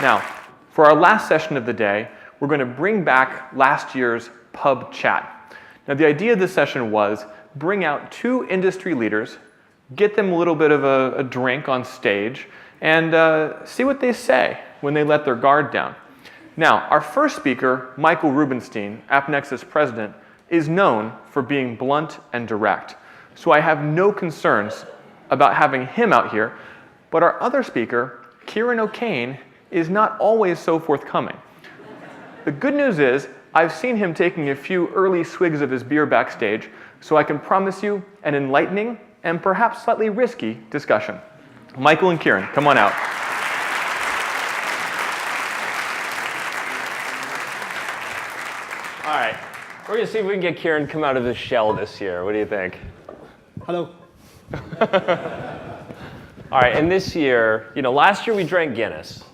Now, for our last session of the day, we're going to bring back last year's pub chat. Now, the idea of this session was bring out 2 industry leaders, get them a little bit of a drink on stage, and see what they say when they let their guard down. Now, our first speaker, Michael Rubenstein, AppNexus president, is known for being blunt and direct. So I have no concerns about having him out here. But our other speaker, Ciaran O'Kane, is not always so forthcoming. The good news is, I've seen him taking a few early swigs of his beer backstage, so I can promise you an enlightening and perhaps slightly risky discussion. Michael and Ciaran, come on out. All right, we're going to see if we can get Ciaran to come out of his shell this year. What do you think? Hello. All right, and this year, last year we drank Guinness.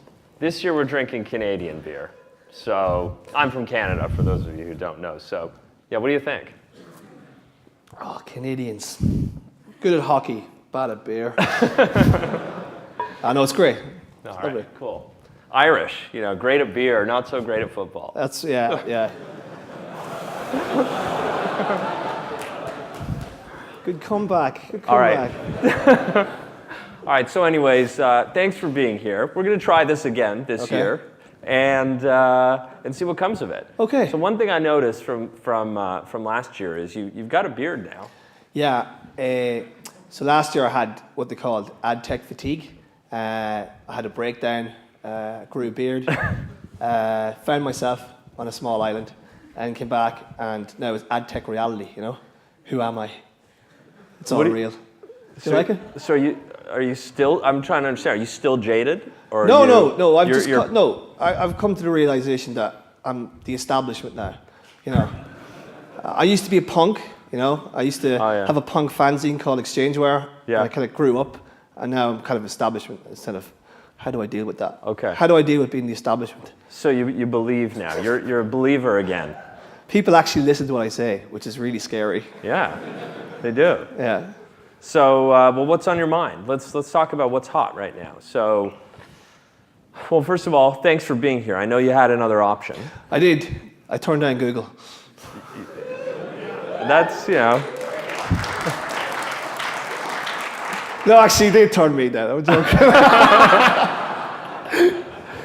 This year we're drinking Canadian beer. So I'm from Canada, for those of you who don't know. So, yeah, what do you think? Oh, Canadians. Good at hockey, bad at beer. I know, it's great. All right, cool. Irish, great at beer, not so great at football. That's, yeah. Good comeback. All right. All right, so anyways, thanks for being here. We're going to try this again this year and see what comes of it. Okay. So one thing I noticed from last year is you've got a beard now. Yeah. So last year I had what they called ad tech fatigue. I had a breakdown, grew a beard, found myself on a small island, and came back, and now it's ad tech reality. Who am I? It's all real. Do you like it? So are you still? I'm trying to understand. Are you still jaded? Or No. I've come to the realization that I'm the establishment now. I used to be a punk. I used to have a punk fanzine called ExchangeWire. Yeah. And I kind of grew up, and now I'm kind of establishment instead of. How do I deal with that? Okay. How do I deal with being the establishment? So you believe now. You're a believer again. People actually listen to what I say, which is really scary. Yeah, they do. Yeah. So, well, what's on your mind? Let's talk about what's hot right now. So, well, first of all, thanks for being here. I know you had another option. I did. I turned down Google. That's, No, actually, they turned me down. I'm joking.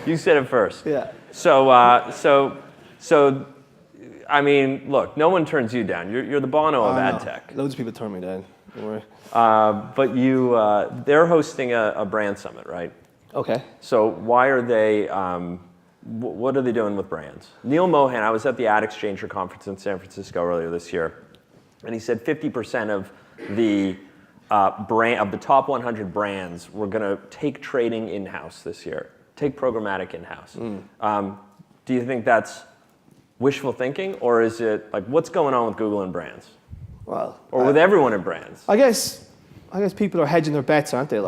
You said it first. Yeah. So, I mean, look, no one turns you down. You're the Bono of ad tech. Loads of people turn me down. Don't worry. But they're hosting a brand summit, right? Okay. So why are they? What are they doing with brands? Neil Mohan, I was at the Ad Exchanger conference in San Francisco earlier this year, and he said 50% of the top 100 brands were going to take trading in-house this year, take programmatic in-house. Do you think that's wishful thinking, or is it like what's going on with Google and brands? Well, or with everyone in brands? I guess people are hedging their bets, aren't they?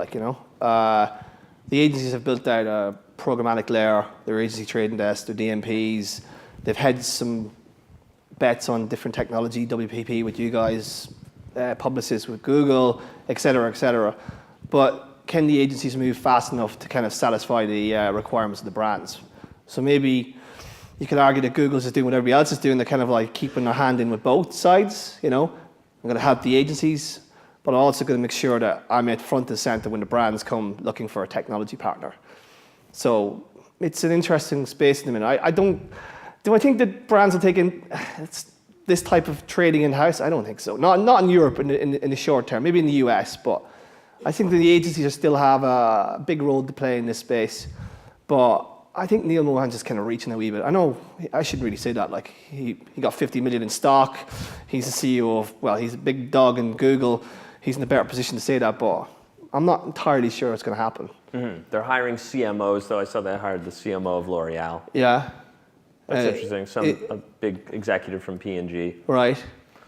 The agencies have built out a programmatic layer, their agency trading desk, their DMPs. They've hedged some bets on different technology, WPP with you guys, Publicis with Google, et cetera, But can the agencies move fast enough to kind of satisfy the requirements of the brands? So maybe you could argue that Google's is doing what everybody else is doing. They're kind of like keeping their hand in with both sides, I'm going to help the agencies, but I'm also going to make sure that I'm at front and center when the brands come looking for a technology partner. So it's an interesting space in a minute. Do I think that brands are taking this type of trading in-house? I don't think so. Not in Europe in the short term, maybe in the US, but I think that the agencies still have a big role to play in this space. But I think Neil Mohan's just kind of reaching a wee bit. I know I shouldn't really say that. Like he got 50 million in stock. He's the CEO of, he's a big dog in Google. He's in a better position to say that, but I'm not entirely sure it's going to happen. Mm-hmm. They're hiring CMOs, though. I saw they hired the CMO of L'Oreal. Yeah. That's interesting. A big executive from P&G. Right.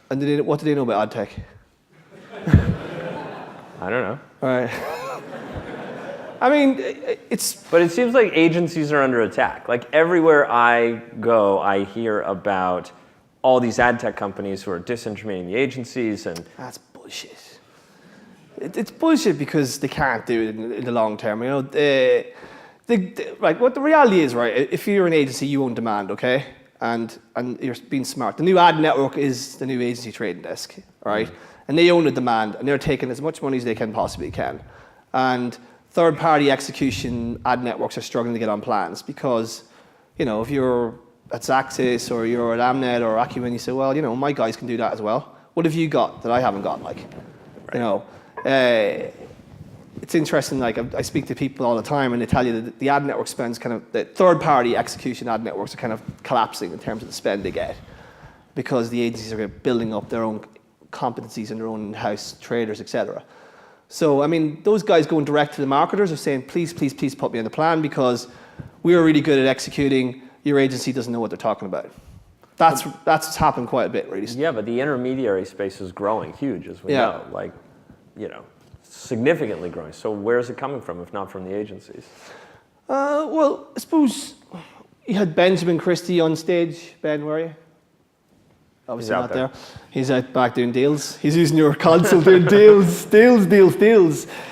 And what do they know about ad tech? I don't know. All right. I mean, But it seems like agencies are under attack. Like everywhere I go, I hear about all these ad tech companies who are disintermediating the agencies, and that's bullshit. It's bullshit because they can't do it in the long term. Right, what the reality is, right, if you're an agency, you own demand, okay? And you're being smart. The new ad network is the new agency trading desk, right? And they own the demand, and they're taking as much money as they can possibly can. And third-party execution ad networks are struggling to get on plans because, if you're at Xaxis or you're at Amnet or Acumen, you say, well, my guys can do that as well. What have you got that I haven't got? It's interesting, I speak to people all the time and they tell you that the ad network spends the third-party execution ad networks are kind of collapsing in terms of the spend they get because the agencies are building up their own competencies and their own in-house traders, etc. So, those guys going direct to the marketers are saying, please, please, please put me on the plan because we're really good at executing. Your agency doesn't know what they're talking about. That's happened quite a bit, really. Yeah, but the intermediary space is growing huge, as we know. Significantly growing. So where's it coming from, if not from the agencies? Well, I suppose you had Benjamin Christie on stage. Ben, where are you? Obviously not there. He's out back doing deals. He's using your console doing deals. But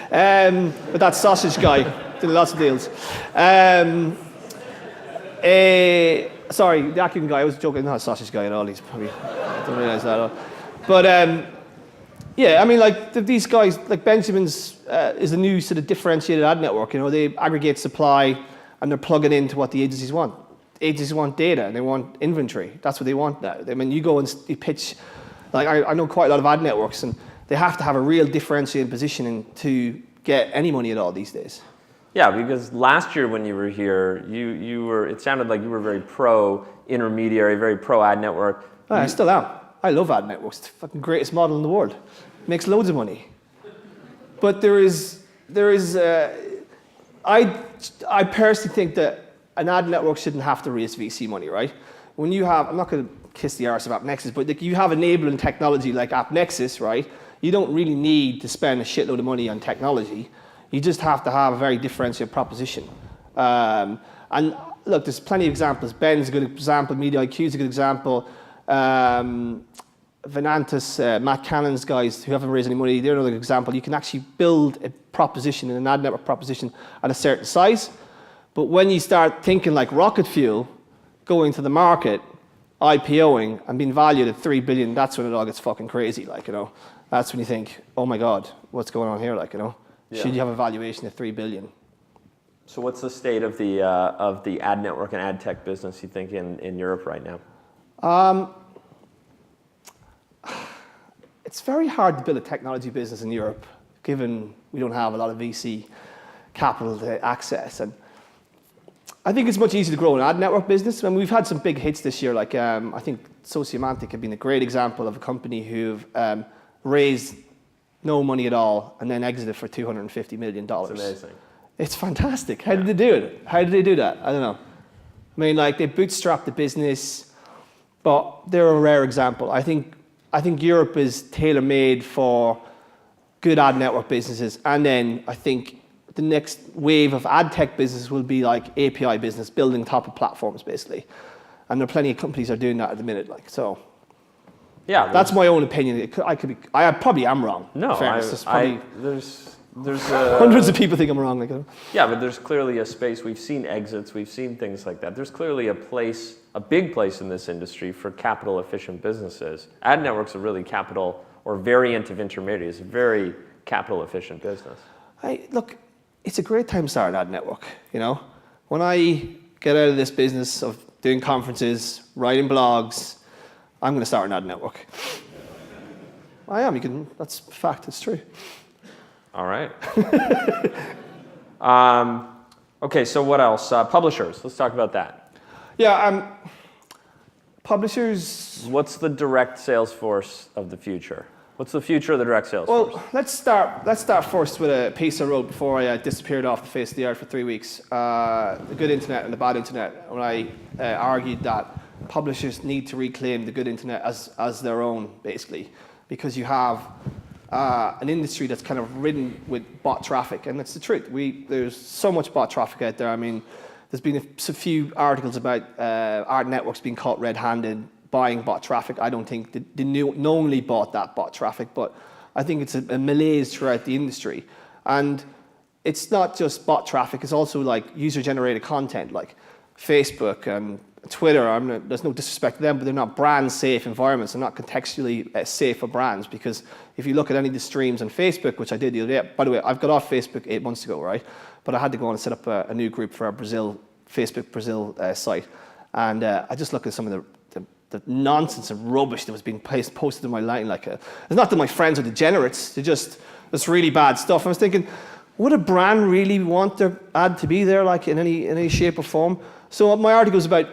that sausage guy doing lots of deals. Sorry, the Acumen guy. I was joking. Not a sausage guy at all. He's probably I don't realize that at all. But these guys, like Benjamin's, is a new sort of differentiated ad network. They aggregate supply and they're plugging into what the agencies want. Agencies want data and they want inventory. That's what they want now. You go and you pitch, I know quite a lot of ad networks and they have to have a real differentiated positioning to get any money at all these days. Yeah, because last year when you were here, you were. It sounded like you were very pro intermediary, very pro ad network. I still am. I love ad networks. It's the fucking greatest model in the world. Makes loads of money. But I personally think that an ad network shouldn't have to raise VC money, right? When you have, I'm not going to kiss the arse of AppNexus, but you have enabling technology like AppNexus, right? You don't really need to spend a shitload of money on technology. You just have to have a very differentiated proposition. And look, there's plenty of examples. Ben's a good example. MediaIQ is a good example. Venantis, Matt Cannon's guys who haven't raised any money, they're another example. You can actually build a proposition, an ad network proposition at a certain size. But when you start thinking like rocket fuel, going to the market, IPOing, and being valued at $3 billion, that's when it all gets fucking crazy. That's when you think, oh my God, what's going on here? Should you have a valuation of $3 billion? So what's the state of the ad network and ad tech business, you think, in Europe right now? It's very hard to build a technology business in Europe, given we don't have a lot of VC capital to access. And I think it's much easier to grow an ad network business. We've had some big hits this year. I think Sociomantic have been a great example of a company who've raised no money at all and then exited for $250 million. It's amazing. It's fantastic. How did they do it? How did they do that? I don't know. They bootstrapped the business, but they're a rare example. I think Europe is tailor-made for good ad network businesses, and then I think the next wave of ad tech business will be like API business, building top of platforms, basically. And there are plenty of companies that are doing that at the minute, Yeah, that's my own opinion. I probably am wrong. No, there's hundreds of people think I'm wrong. Yeah, but there's clearly a space. We've seen exits. We've seen things like that. There's clearly a big place in this industry for capital efficient businesses. Ad networks are really capital or variant of intermediaries, a very capital efficient business. Look, it's a great time to start an ad network. When I get out of this business of doing conferences, writing blogs, I'm going to start an ad network. I am. That's a fact. It's true. All right. Okay, so what else? Publishers. Let's talk about that. Yeah, publishers. What's the direct sales force of the future? What's the future of the direct sales force? Well, let's start first with a piece I wrote before I disappeared off the face of the earth for 3 weeks. The good internet and the bad internet. When I argued that publishers need to reclaim the good internet as their own, basically, because you have an industry that's kind of ridden with bot traffic, and that's the truth. There's so much bot traffic out there. There's been a few articles about ad networks being caught red-handed buying bot traffic. I don't think they knowingly bought that bot traffic, but I think it's a malaise throughout the industry. And it's not just bot traffic, it's also like user-generated content, like Facebook and Twitter. There's no disrespect to them, but they're not brand-safe environments. They're not contextually safe for brands, because if you look at any of the streams on Facebook, which I did the other day, by the way, I've got off Facebook 8 months ago, right? But I had to go on and set up a new group for our Facebook Brazil site. And I just looked at some of the nonsense and rubbish that was being posted in my line. It's not that my friends are degenerates, it's really bad stuff. I was thinking, would a brand really want their ad to be there, like in any shape or form? So my article is about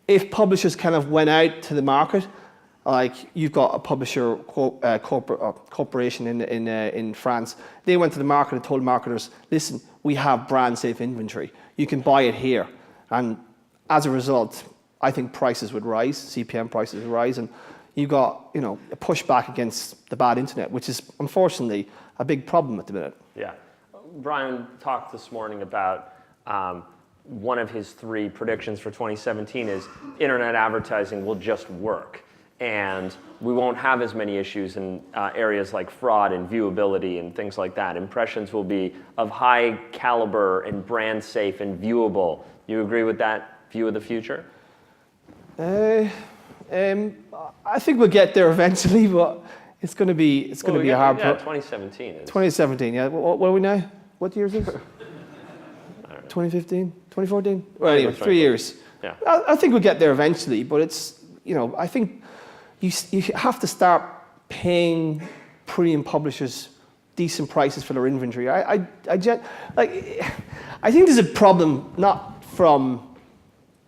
if publishers kind of went out to the market, like you've got a publisher corporation in France. They went to the market and told marketers, listen, we have brand safe inventory. You can buy it here. And as a result, I think prices would rise, CPM prices would rise, and you got a pushback against the bad internet, which is unfortunately a big problem at the minute. Yeah. Brian talked this morning about one of his 3 predictions for 2017 is internet advertising will just work. And we won't have as many issues in areas like fraud and viewability and things like that. Impressions will be of high caliber and brand safe and viewable. You agree with that view of the future? I think we'll get there eventually, but it's going to be a hard. Yeah, 2017 is. 2017. Yeah. What are we now? What year is it? 2015, 2014. Well, anyway, 3 years. Yeah. I think we'll get there eventually, but it's I think you have to start paying premium publishers decent prices for their inventory. I think there's a problem not from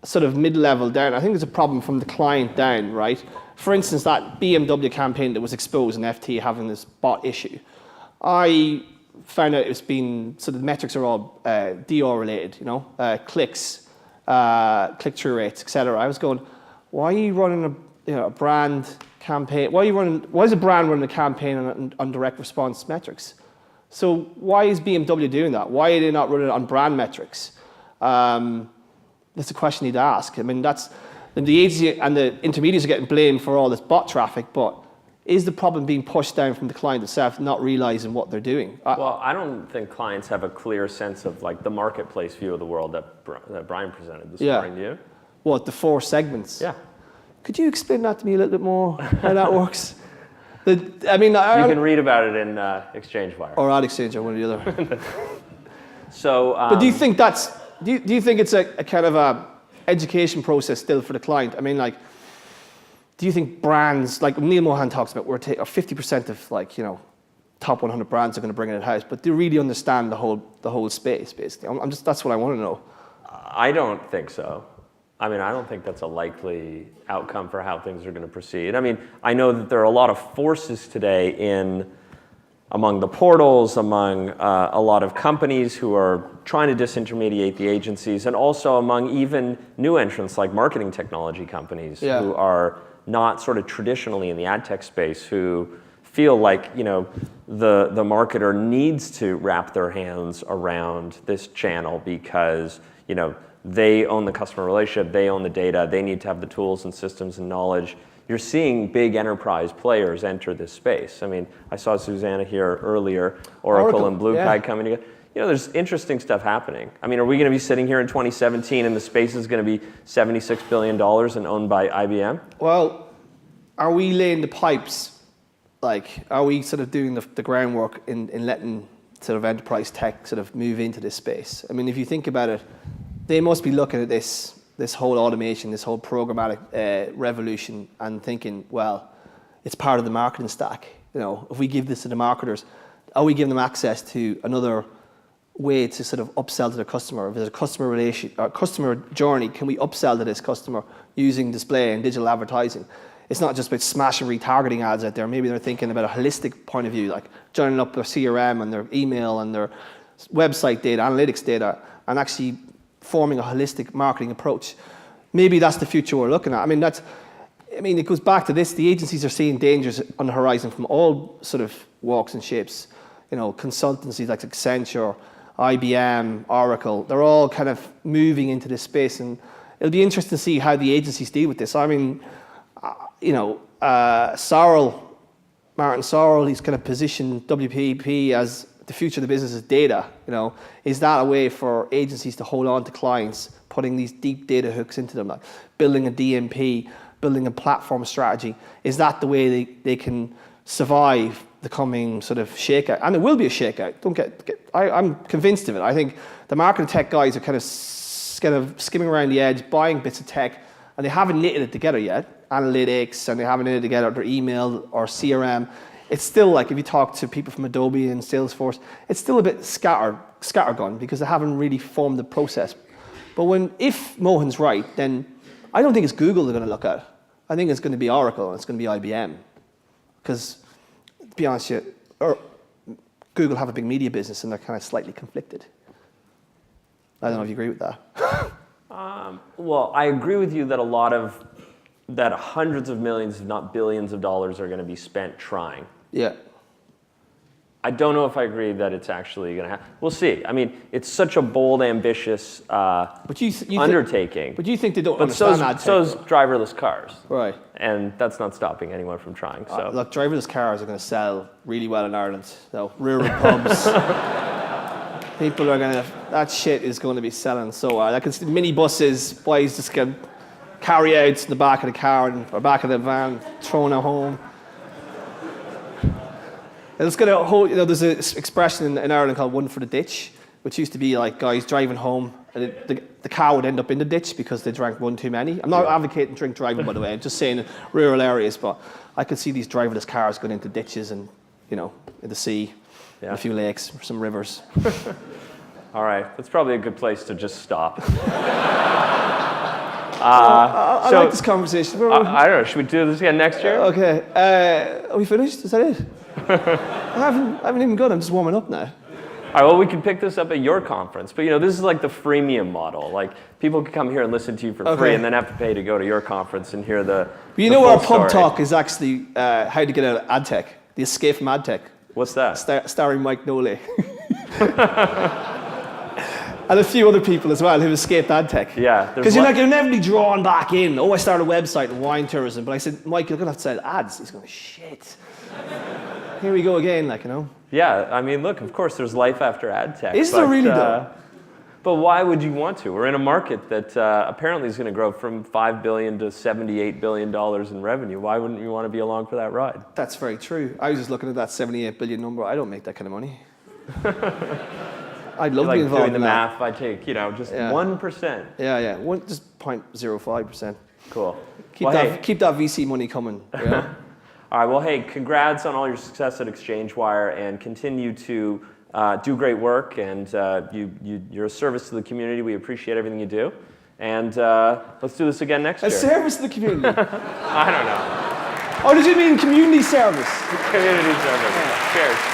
sort of mid-level down. I think there's a problem from the client down, right? For instance, that BMW campaign that was exposed in FT having this bot issue. I found out it's been, so the metrics are all DR related, clicks, click-through rates, etc. I was going, why are you running a brand campaign? Why is a brand running a campaign on direct response metrics? So why is BMW doing that? Why are they not running it on brand metrics? That's a question you'd ask. I mean, the agency and the intermediaries are getting blamed for all this bot traffic, but is the problem being pushed down from the client itself, not realizing what they're doing? Well, I don't think clients have a clear sense of like the marketplace view of the world that Brian presented this morning. Do you? What, the 4 segments? Yeah. Could you explain that to me a little bit more, how that works? You can read about it in ExchangeWire. Or AppNexus or one or the other. So, but do you think do you think it's a kind of a education process still for the client? I mean, do you think brands, like Neil Mohan talks about, 50% of top 100 brands are going to bring it in-house, but do you really understand the whole space, basically? That's what I want to know. I don't think so. I mean, I don't think that's a likely outcome for how things are going to proceed. I mean, I know that there are a lot of forces today among the portals, among a lot of companies who are trying to disintermediate the agencies, and also among even new entrants like marketing technology companies who are not sort of traditionally in the ad tech space, who feel like the marketer needs to wrap their hands around this channel because they own the customer relationship, they own the data, they need to have the tools and systems and knowledge. You're seeing big enterprise players enter this space. I mean, I saw Susanna here earlier, Oracle and BlueKai coming together. There's interesting stuff happening. I mean, are we going to be sitting here in 2017 and the space is going to be $76 billion and owned by IBM? Well, are we laying the pipes? Are we sort of doing the groundwork in letting sort of enterprise tech sort of move into this space? I mean, if you think about it, they must be looking at this whole automation, this whole programmatic revolution and thinking, well, it's part of the marketing stack. If we give this to the marketers, are we giving them access to another way to sort of upsell to the customer? If there's a customer journey, can we upsell to this customer using display and digital advertising? It's not just about smashing retargeting ads out there. Maybe they're thinking about a holistic point of view, like joining up their CRM and their email and their website data, analytics data, and actually forming a holistic marketing approach. Maybe that's the future we're looking at. I mean, it goes back to this. The agencies are seeing dangers on the horizon from all sort of walks and shapes. Consultancies like Accenture, IBM, Oracle, they're all kind of moving into this space, and it'll be interesting to see how the agencies deal with this. I mean, Martin Sorrell, he's kind of positioned WPP as the future of the business is data. Is that a way for agencies to hold on to clients, putting these deep data hooks into them, like building a DMP, building a platform strategy? Is that the way they can survive the coming sort of shakeout? And it will be a shakeout. I'm convinced of it. I think the marketing tech guys are kind of skimming around the edge, buying bits of tech, and they haven't knitted it together yet. Analytics, and they haven't knitted together their email or CRM. It's still like, if you talk to people from Adobe and Salesforce, it's still a bit scattergun because they haven't really formed the process. But if Mohan's right, then I don't think it's Google they're going to look at. I think it's going to be Oracle and it's going to be IBM. Because, to be honest with you, Google have a big media business and they're kind of slightly conflicted. I don't know if you agree with that. Well, I agree with you that hundreds of millions, if not billions of dollars are going to be spent trying. Yeah. I don't know if I agree that it's actually going to happen. We'll see. I mean, it's such a bold, ambitious undertaking. But you think they don't understand ad tech? So is driverless cars. Right. And that's not stopping anyone from trying. So look, driverless cars are going to sell really well in Ireland. So rural pubs. People are that shit is going to be selling so well. I can see minibuses, boys just get carry outs in the back of the car or back of the van, thrown at home. It's going to hold, there's an expression in Ireland called one for the ditch, which used to be like guys driving home and the car would end up in the ditch because they drank one too many. I'm not advocating drink driving, by the way. I'm just saying in rural areas, but I could see these driverless cars going into ditches and, in the sea, and a few lakes, some rivers. All right, that's probably a good place to just stop. I like this conversation. I don't know, should we do this again next year? Okay, are we finished? Is that it? I haven't even gone, I'm just warming up now. All right, well, we can pick this up at your conference. But, this is like the freemium model. Like, people can come here and listen to you for free and then have to pay to go to your conference and hear the our pub talk is actually how to get out of ad tech, the escape from ad tech. What's that? Starring Mike Noley. And a few other people as well who've escaped ad tech. Yeah. Because you're never be drawn back in. I started a website in wine tourism. But I said, Mike, you're going to have to sell ads. He's going, shit. Here we go again, Yeah, I mean, look, of course, there's life after ad tech. Is there really, though? But why would you want to? We're in a market that apparently is going to grow from $5 billion to $78 billion in revenue. Why wouldn't you want to be along for that ride? That's very true. I was just looking at that 78 billion number. I don't make that kind of money. I'd love to be involved doing the in that. math. I take, just 1%. Yeah. Just 0.05%. Cool. Keep that VC money coming. All right, well, hey, congrats on all your success at ExchangeWire and continue to do great work. And you're a service to the community. We appreciate everything you do. And let's do this again next year. A service to the community? I don't know. Oh, did you mean community service? Community service. Yeah. Cheers.